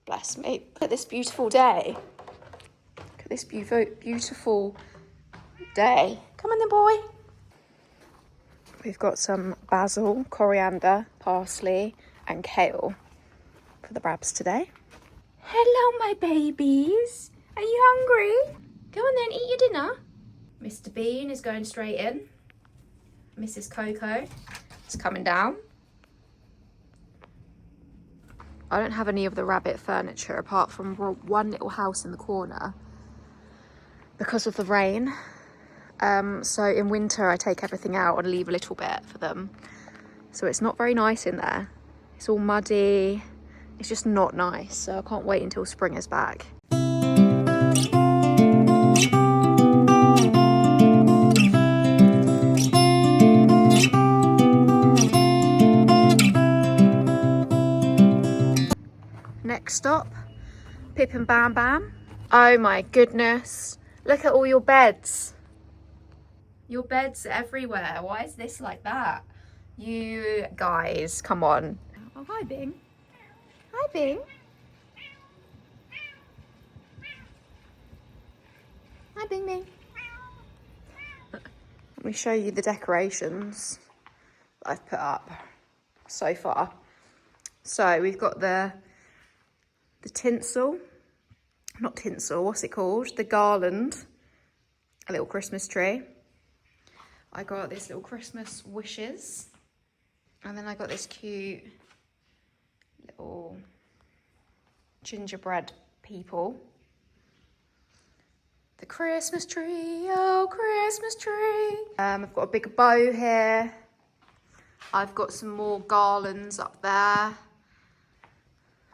Bless me. Look at this beautiful day. Look at this beautiful day. Come on then, boy. We've got some basil, coriander, parsley and kale for the Brabs today. Hello, my babies. Are you hungry? Go on then, eat your dinner. Mr. Bean is going straight in. Mrs. Coco is coming down. I don't have any of the rabbit furniture apart from one little house in the corner because of the rain. So in winter I take everything out and leave a little bit for them. So it's not very nice in there. It's all muddy. It's just not nice. So I can't wait until spring is back. Next stop, Pip and Bam Bam. Oh my goodness. Look at all your beds. Your bed's everywhere. Why is this like that? You guys, come on. Oh, hi, Bing. Hi, Bing. Hi, Bing Bing. Let me show you the decorations that I've put up so far. So we've got the tinsel, not tinsel, what's it called? The garland, a little Christmas tree. I got this little Christmas wishes. And then I got this cute little gingerbread people. The Christmas tree, oh Christmas tree. I've got a big bow here. I've got some more garlands up there.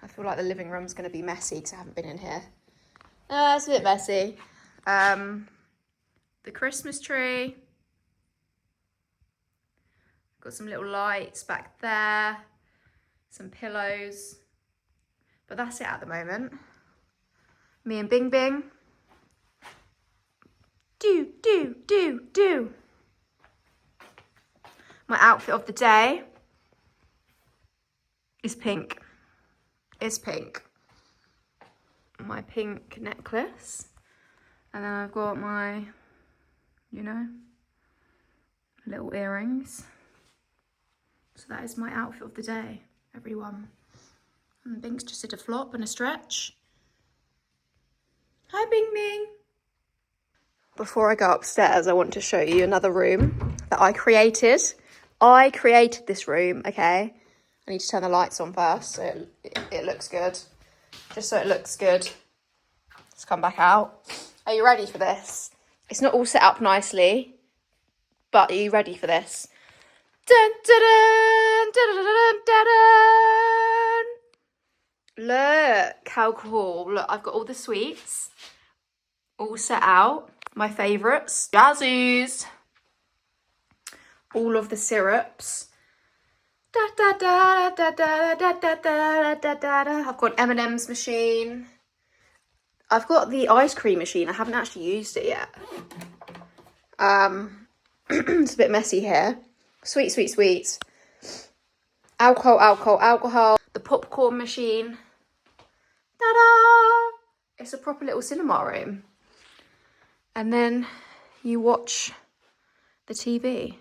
I feel like the living room's gonna be messy because I haven't been in here. It's a bit messy. The Christmas tree. Got some little lights back there, some pillows, but that's it at the moment. Me and Bing Bing. Do. My outfit of the day is pink. It's pink. My pink necklace. And then I've got my, you know, little earrings. So that is my outfit of the day, everyone. And Bing's just did a flop and a stretch. Hi, Bing Bing. Before I go upstairs, I want to show you another room that I created. I created this room, okay? I need to turn the lights on first so it looks good. Just so it looks good. Let's come back out. Are you ready for this? It's not all set up nicely, but are you ready for this? Dun, dun, dun, dun, dun, dun, dun, dun. Look how cool. Look, I've got all the sweets all set out. My favourites. Jazzies. All of the syrups. Da, da, da, da, da, da, da, da, da, da, da. I've got M&M's machine. I've got the ice cream machine. I haven't actually used it yet. It's a bit messy here. Sweets. Alcohol. The popcorn machine. Ta-da! It's a proper little cinema room. And then you watch the TV.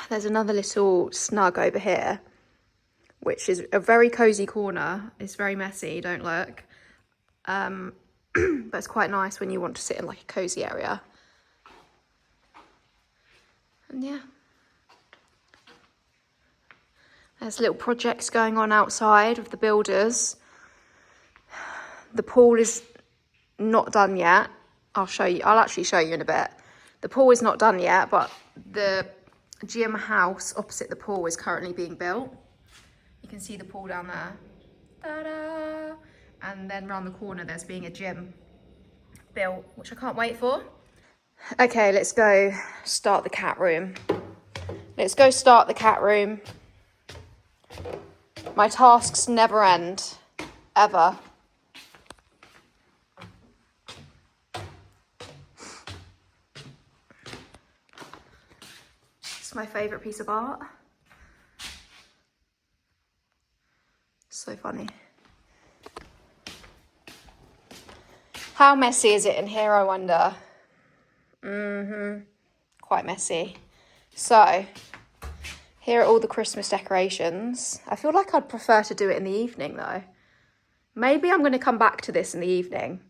There's another little snug over here, which is a very cozy corner. It's very messy, don't look. But it's quite nice when you want to sit in like a cozy area. And yeah. There's little projects going on outside with the builders. The pool is not done yet. I'll actually show you in a bit. The pool is not done yet, but the gym house opposite the pool is currently being built. You can see the pool down there. Ta-da! And then round the corner there's being a gym built, which I can't wait for. Okay, let's go start the cat room. My tasks never end, ever. It's my favourite piece of art. So funny. How messy is it in here, I wonder? Quite messy. So, here are all the Christmas decorations. I feel like I'd prefer to do it in the evening though. Maybe I'm going to come back to this in the evening.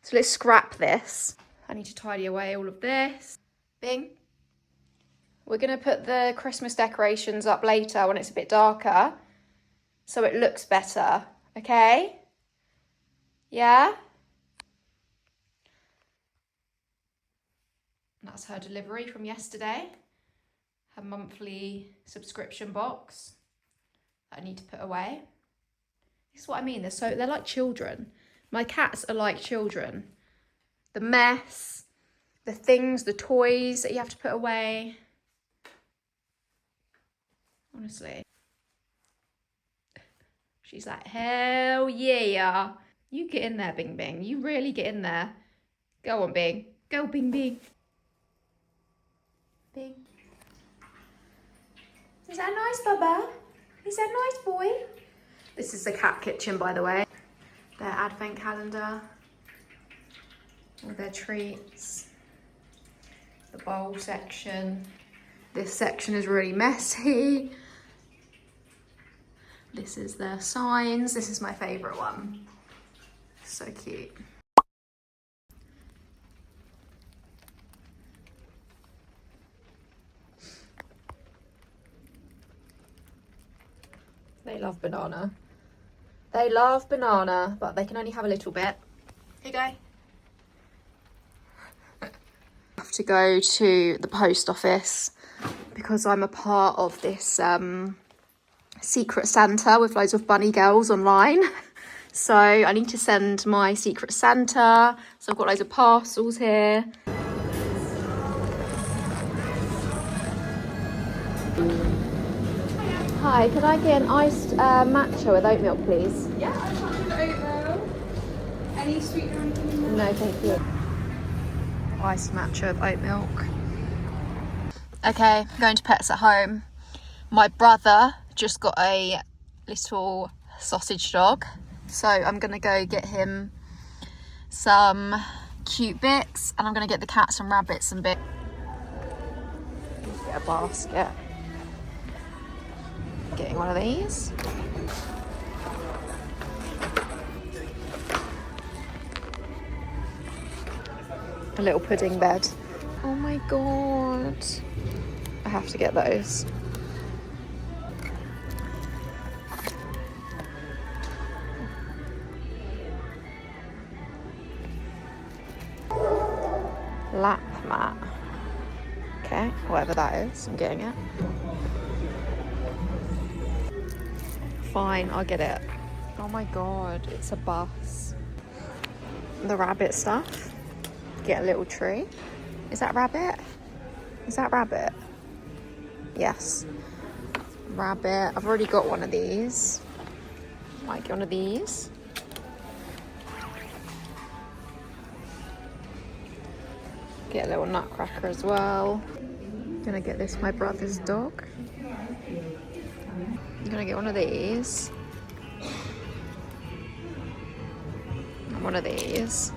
So let's scrap this. I need to tidy away all of this. Bing. We're going to put the Christmas decorations up later when it's a bit darker, so it looks better, okay? Yeah? That's her delivery from yesterday. Her monthly subscription box that I need to put away. This is what I mean, they're like children. My cats are like children. The mess, the things, the toys that you have to put away. Honestly. She's like, hell yeah. You get in there, Bing Bing. You really get in there. Go on, Bing. Go, Bing Bing. Bing. Is that nice, Bubba? Is that nice, boy? This is the cat kitchen, by the way. Their advent calendar. All their treats. The bowl section. This section is really messy. This is their signs. This is my favourite one. So cute. They love banana. They love banana, but they can only have a little bit. Here you go. I have to go to the post office because I'm a part of this Secret Santa with loads of bunny girls online. So I need to send my Secret Santa. So I've got loads of parcels here. Hi, could I get an iced matcha with oat milk, please? Yeah, I'll talk to the oat milk. Any sweetener or anything in there? No, thank you. Iced matcha with oat milk. Okay, going to Pets at Home. My brother just got a little sausage dog, so I'm gonna go get him some cute bits, and I'm gonna get the cat some rabbits and bits. Get a basket. Getting one of these. A little pudding bed. Oh my god. I have to get those. Lap mat. Okay, whatever that is, I'm getting it. Fine, I'll get it. Oh my god, it's a bus. The rabbit stuff. Get a little tree. Is that rabbit? Is that rabbit? Yes. Rabbit. I've already got one of these. Might get one of these. Get a little nutcracker as well. Gonna get this my brother's dog. I'm gonna get one of these. And one of these.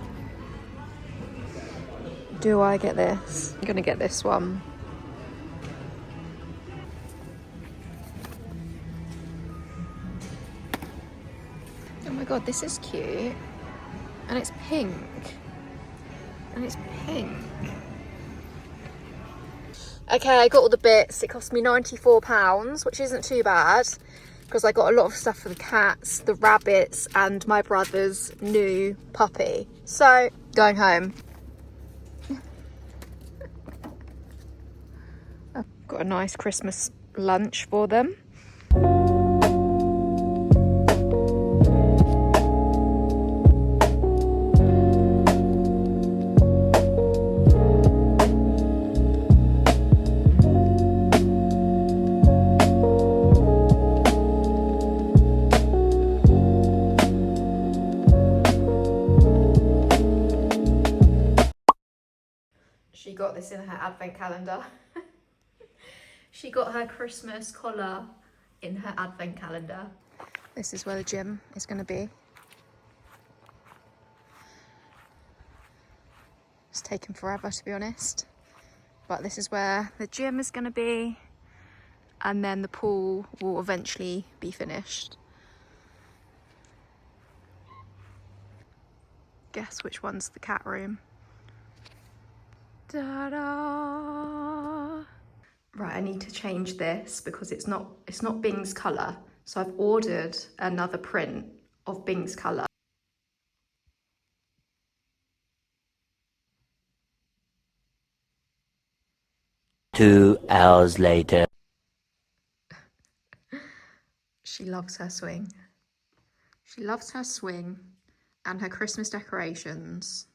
Do I get this? I'm gonna get this one. Oh my god, this is cute. And it's pink. And it's pink. Okay, I got all the bits. It cost me £94, which isn't too bad, because I got a lot of stuff for the cats, the rabbits, and my brother's new puppy. So, going home. I've got a nice Christmas lunch for them. She got this in her advent calendar. She got her Christmas collar in her advent calendar. This is where the gym is going to be. It's taken forever, to be honest. But this is where the gym is going to be. And then the pool will eventually be finished. Guess which one's the cat room. Ta-da! Right, I need to change this because it's not Bing's colour. So I've ordered another print of Bing's colour. Two hours later. She loves her swing. She loves her swing and her Christmas decorations.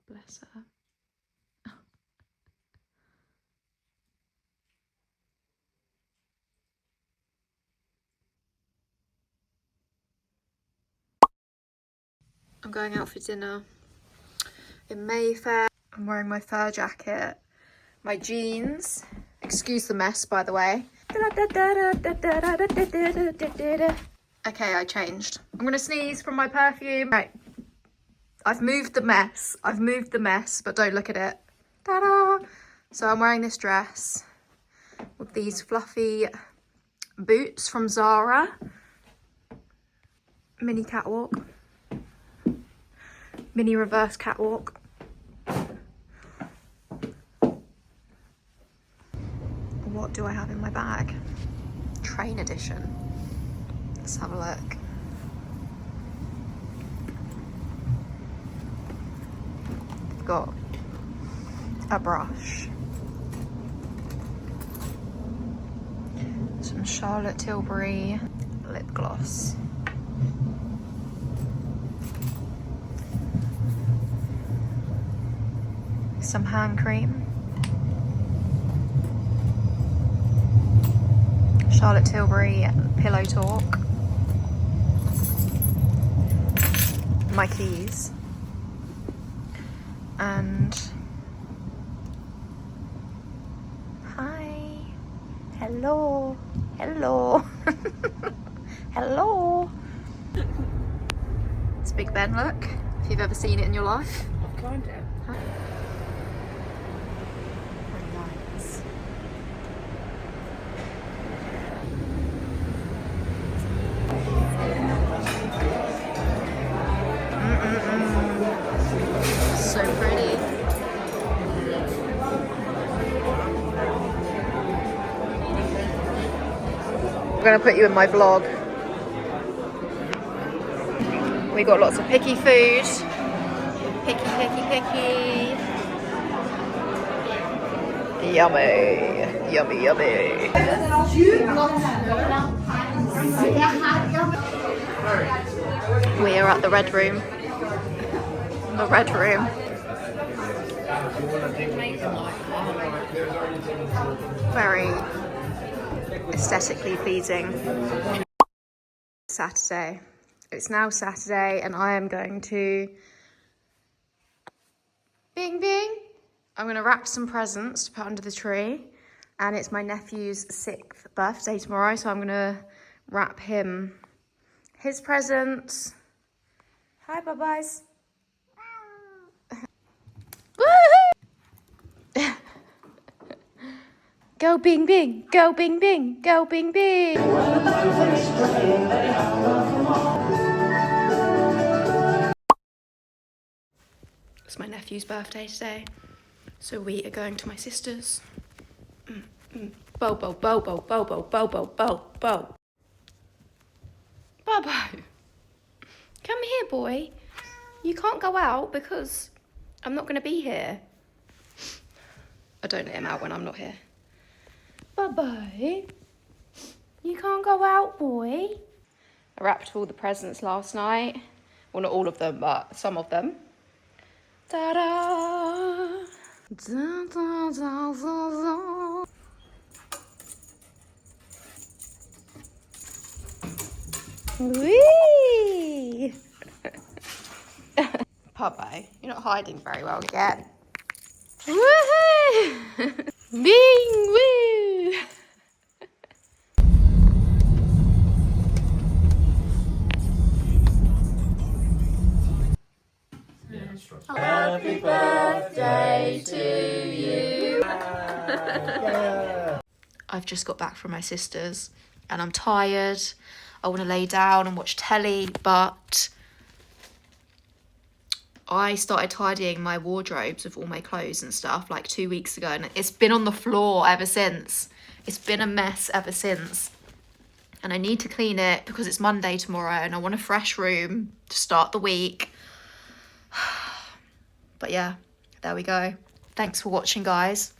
Bless her. I'm going out for dinner in Mayfair. I'm wearing my fur jacket, my jeans. Excuse the mess, by the way. Okay, I changed. I'm gonna sneeze from my perfume. Right, I've moved the mess, but don't look at it. Ta-da! So I'm wearing this dress with these fluffy boots from Zara. Mini catwalk. Mini reverse catwalk. What do I have in my bag? Train edition. Let's have a look. Got a brush. Some Charlotte Tilbury lip gloss. Some hand cream. Charlotte Tilbury Pillow Talk. My keys. And hi. Hello. Hello. Hello. It's Big Ben look, if you've ever seen it in your life. I've climbed it. Huh? Nice. So pretty. I'm gonna put you in my vlog. We got lots of picky food. Picky, picky, picky. Yummy. Yummy, yummy. We are at the Red Room. The Red Room. Very aesthetically pleasing. Saturday. It's now Saturday and I am going to Bing Bing. I'm going to wrap some presents to put under the tree, and it's my nephew's 6th birthday tomorrow, so I'm going to wrap him his presents. Hi, bye-byes. Go Bing Bing, go Bing Bing, go Bing Bing. It's my nephew's birthday today, so we are going to my sister's. Bobo, Bobo, Bobo, Bobo, Bo, Bo. Bobo, come here, boy. You can't go out because I'm not going to be here. I don't let him out when I'm not here. Bobo, you can't go out, boy. I wrapped all the presents last night. Well, not all of them, but some of them. Ta-da! Da, da, da, da, da. Whee! Popeye, you're not hiding very well yet. Woohoo! Bing, woo! Happy birthday to you. I've just got back from my sister's and I'm tired. I want to lay down and watch telly, but I started tidying my wardrobes with all my clothes and stuff like 2 weeks ago, and it's been on the floor ever since. It's been a mess ever since. And I need to clean it because it's Monday tomorrow and I want a fresh room to start the week. But yeah, there we go. Thanks for watching, guys.